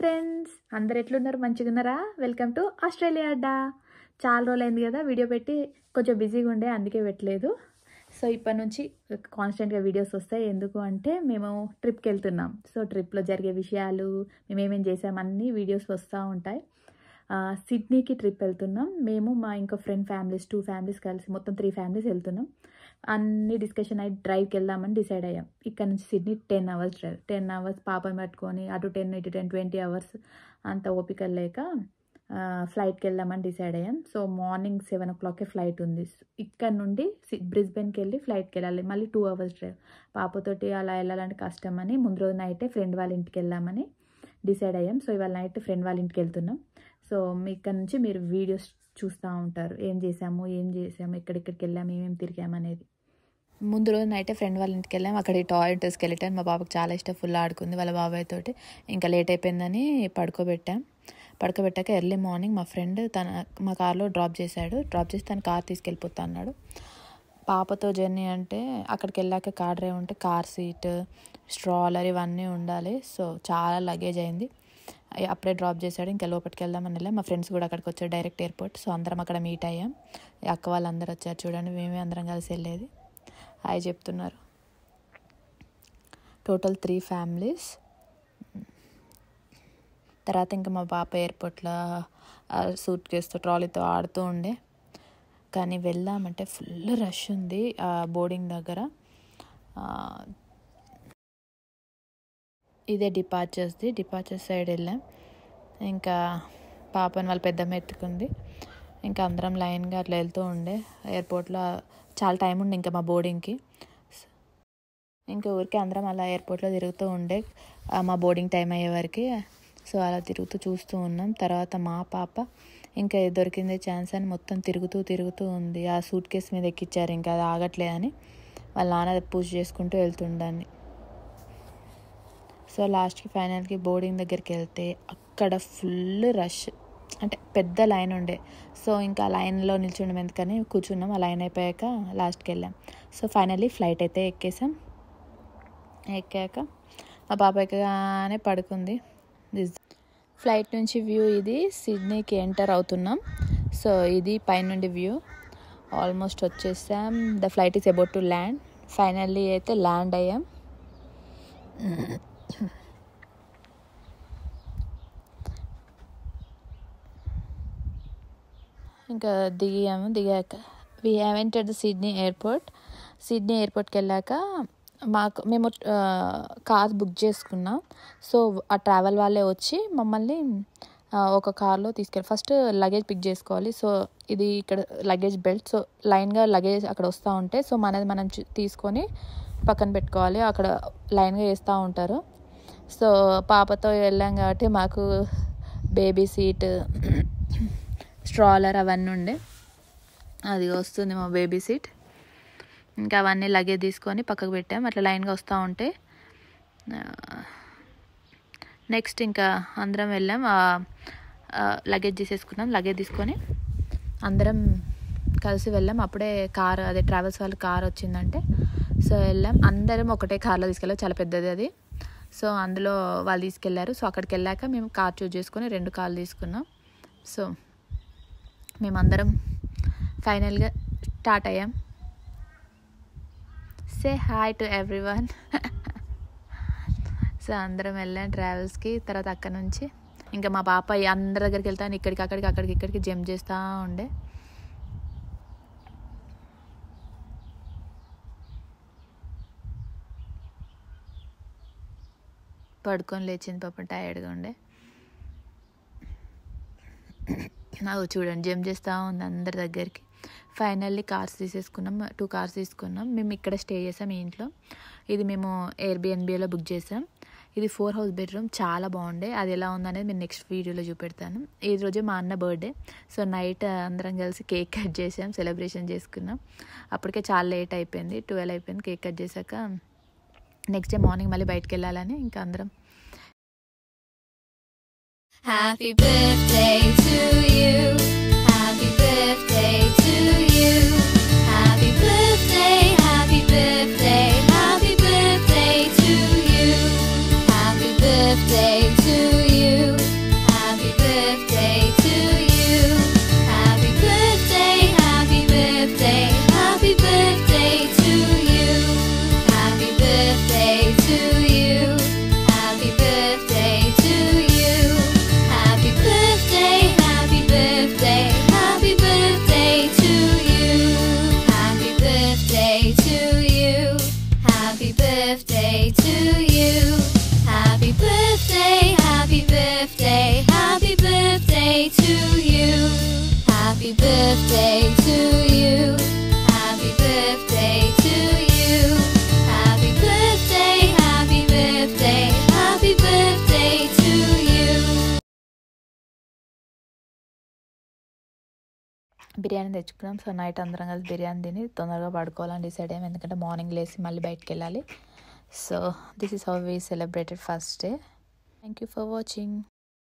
Friends, అందరు ఎట్లున్నారు? మంచిగా ఉన్నారా? వెల్కమ్ టు ఆస్ట్రేలియా అడ్డా. చాలా రోజులైంది కదా వీడియో పెట్టి, కొంచెం బిజీగా ఉండే, అందుకే పెట్టలేదు. సో ఇప్పటి నుంచి కాన్స్టెంట్గా వీడియోస్ వస్తాయి. ఎందుకు అంటే మేము ట్రిప్కి వెళ్తున్నాం. సో ట్రిప్లో జరిగే విషయాలు, మేము ఏమేమి చేసామన్నీ వీడియోస్ వస్తూ ఉంటాయి. సిడ్నీకి ట్రిప్ వెళ్తున్నాం మేము, మా ఇంకో ఫ్రెండ్ ఫ్యామిలీస్, 2 ఫ్యామిలీస్ కలిసి మొత్తం 3 ఫ్యామిలీస్ వెళ్తున్నాం. అన్ని డిస్కషన్ అయ్యి డ్రైవ్కి వెళ్దామని డిసైడ్ అయ్యాం. ఇక్కడ నుంచి సిడ్నీ 10 అవర్స్ డ్రైవ్. 10 అవర్స్ పాపని పట్టుకొని అటు 10 ఇటు 10 20 అవర్స్ అంత ఓపిక లేక ఫ్లైట్కి వెళ్దామని డిసైడ్ అయ్యాం. సో మార్నింగ్ 7 o'clockకే ఫ్లైట్ ఉంది. ఇక్కడ నుండి బ్రిస్బెన్కి వెళ్ళి ఫ్లైట్కి వెళ్ళాలి. మళ్ళీ 2 అవర్స్ డ్రైవ్. పాపతోటి అలా వెళ్ళాలంటే కష్టం అని ముందు రోజు నైటే ఫ్రెండ్ వాళ్ళ ఇంటికి వెళ్దామని డిసైడ్ అయ్యాం. సో ఇవాళ నైట్ ఫ్రెండ్ వాళ్ళ ఇంటికి వెళ్తున్నాం. సో ఇక్కడ నుంచి మీరు వీడియోస్ చూస్తూ ఉంటారు, ఏం చేసాము, ఎక్కడెక్కడికి వెళ్ళాము, ఏమేమి తిరిగాము అనేది. ముందు రోజు నైటే ఫ్రెండ్ వాళ్ళ ఇంటికి వెళ్ళాము. అక్కడ టాయ్ స్కెలిటన్ మా బాబుకి చాలా ఇష్టం, ఫుల్ ఆడుకుంది వాళ్ళ బాబాయ్ తోటి. ఇంకా లేట్ అయిపోయిందని పడుకోబెట్టాక ఎర్లీ మార్నింగ్ మా ఫ్రెండ్ మా కార్లో డ్రాప్ చేసి తన కార్ తీసుకెళ్ళిపోతా అన్నాడు. పాపతో జర్నీ అంటే అక్కడికి వెళ్ళాక కార్ డ్రైవ్ ఉంటే కార్ సీట్, స్ట్రాలర్ ఇవన్నీ ఉండాలి. సో చాలా లగేజ్ అయింది. అప్పుడే డ్రాప్ చేశాడు. ఇంకా లోపలికి వెళ్దామని వెళ్ళాం. మా ఫ్రెండ్స్ కూడా అక్కడికి వచ్చారు, డైరెక్ట్ ఎయిర్పోర్ట్. సో అందరం అక్కడ మీట్ అయ్యాం. అక్క వాళ్ళందరూ వచ్చారు చూడండి, మేమే అందరం కలిసి వెళ్ళేది. హాయ్ చెప్తున్నారు. Total 3 families. తర్వాత ఇంకా మా పాప ఎయిర్పోర్ట్లో సూట్ కేసుతో ట్రాలీతో ఆడుతూ ఉండే. కానీ వెళ్దామంటే ఫుల్ రష్ ఉంది బోర్డింగ్ దగ్గర. ఇదే డిపార్చర్స్ సైడ్ వెళ్ళాం. ఇంకా పాపని వాళ్ళ పెద్దమ్మ ఎత్తుకుంది. ఇంకా అందరం లైన్గా అట్లా వెళ్తూ ఉండే. ఎయిర్పోర్ట్లో చాలా టైం ఉండే ఇంకా మా బోర్డింగ్కి. ఇంకా ఊరికే అందరం అలా ఎయిర్పోర్ట్లో తిరుగుతూ ఉండే మా బోర్డింగ్ టైం అయ్యే వరకు. సో అలా తిరుగుతూ చూస్తూ ఉన్నాం. తర్వాత మా పాప ఇంకా దొరికిందే ఛాన్స్ అని మొత్తం తిరుగుతూ ఉంది. ఆ సూట్ కేసు మీద ఎక్కిచ్చారు, ఇంకా అది ఆగట్లేదని వాళ్ళ నాన్న పుష్ చేసుకుంటూ వెళ్తుండాన్ని. సో లాస్ట్కి ఫైనల్కి బోర్డింగ్ దగ్గరికి వెళ్తే అక్కడ ఫుల్ రష్, అంటే పెద్ద లైన్ ఉండే. సో ఇంకా లైన్లో నిల్చుండం ఎందుకని కూర్చున్నాం. ఆ లైన్ అయిపోయాక లాస్ట్కి వెళ్ళాం. సో ఫైనల్లీ ఫ్లైట్ అయితే ఎక్కాక మా పాప ఎక్కగానే పడుకుంది. ఫ్లైట్ నుంచి వ్యూ ఇది. సిడ్నీకి ఎంటర్ అవుతున్నాం. సో ఇది పైనుండి వ్యూ. ఆల్మోస్ట్ వచ్చేసాం. The flight is about to land. Finally అయితే ల్యాండ్ అయ్యాం. ఇంకా దిగాక we have entered the Sydney ఎయిర్పోర్ట్కి వెళ్ళాక మేము కార్ బుక్ చేసుకున్నాం. సో ఆ ట్రావెల్ వాళ్ళే వచ్చి మమ్మల్ని ఒక కార్లో తీసుకెళ్ళి ఫస్ట్ లగేజ్ పిక్ చేసుకోవాలి. సో ఇది ఇక్కడ లగేజ్ బెల్ట్. సో లైన్గా లగేజ్ అక్కడ వస్తూ ఉంటే సో మనది మనం తీసుకొని పక్కన పెట్టుకోవాలి. అక్కడ లైన్గా వేస్తూ ఉంటారు. సో పాపతో వెళ్ళాం కాబట్టి మాకు బేబీ సీట్, స్ట్రాలర్ అవన్నీ ఉండే. అది వస్తుంది మా బేబీ సీట్. ఇంకా అవన్నీ లగేజ్ తీసుకొని పక్కకు పెట్టాం. అట్లా లైన్గా వస్తూ ఉంటే నెక్స్ట్ ఇంకా అందరం వెళ్ళాం. లగేజ్ తీసేసుకున్నాం. లగేజ్ తీసుకొని అందరం కలిసి వెళ్ళాం. అప్పుడే కార్, అదే ట్రావెల్స్ వాళ్ళ కార్ వచ్చిందంటే సో వెళ్ళాం. అందరం ఒకటే కార్లో తీసుకెళ్ళాం, చాలా పెద్దది అది. సో అందులో వాళ్ళు తీసుకెళ్లారు. సో అక్కడికి వెళ్ళాక మేము కార్ చూస్ చేసుకొని 2 కార్లు తీసుకున్నాం. సో మేమందరం ఫైనల్గా స్టార్ట్ అయ్యాం. Say hi to everyone. So అందరం వెళ్ళాం ట్రావెల్స్కి. తర్వాత అక్కడ నుంచి ఇంకా మా పాప అందరి దగ్గరికి వెళ్తాను, ఇక్కడికి జంప్ చేస్తూ ఉండే. పడుకొని లేచింది పాప, టైర్డ్గా ఉండే. నాకు చూడండి జంప్ చేస్తూ ఉంది అందరి దగ్గరికి. ఫైనల్లీ కార్స్ తీసేసుకున్నాం. 2 కార్స్ తీసుకున్నాం. మేము ఇక్కడ స్టే చేసాం ఈ ఇంట్లో. ఇది మేము ఎయిర్బిఎన్బిలో బుక్ చేసాం. ఇది 4 house bedroom, చాలా బాగుండే. అది ఎలా ఉందనేది నేను నెక్స్ట్ వీడియోలో చూపెడతాను. ఈ రోజే మా అన్న బర్త్డే. సో నైట్ అందరం కలిసి కేక్ కట్ చేసాం, సెలబ్రేషన్ చేసుకున్నాం. అప్పటికే చాలా లేట్ అయిపోయింది, 12 అయిపోయింది. కేక్ కట్ చేశాక నెక్స్ట్ డే మార్నింగ్ మళ్ళీ బయటకు వెళ్ళాలని ఇంకా అందరం Happy birthday to you. Happy birthday to you. Happy birthday, happy birthday, happy birthday to you. Happy birthday to you. Biryani తెచ్చుకున్నాం. సో నైట్ అందరం కలిసి బిర్యానీ తిని తొందరగా పడుకోవాలని డిసైడ్ అయ్యాం, ఎందుకంటే మార్నింగ్ లేసి మళ్ళీ బయటకు వెళ్ళాలి. So this is how we celebrated first day. Thank you for watching.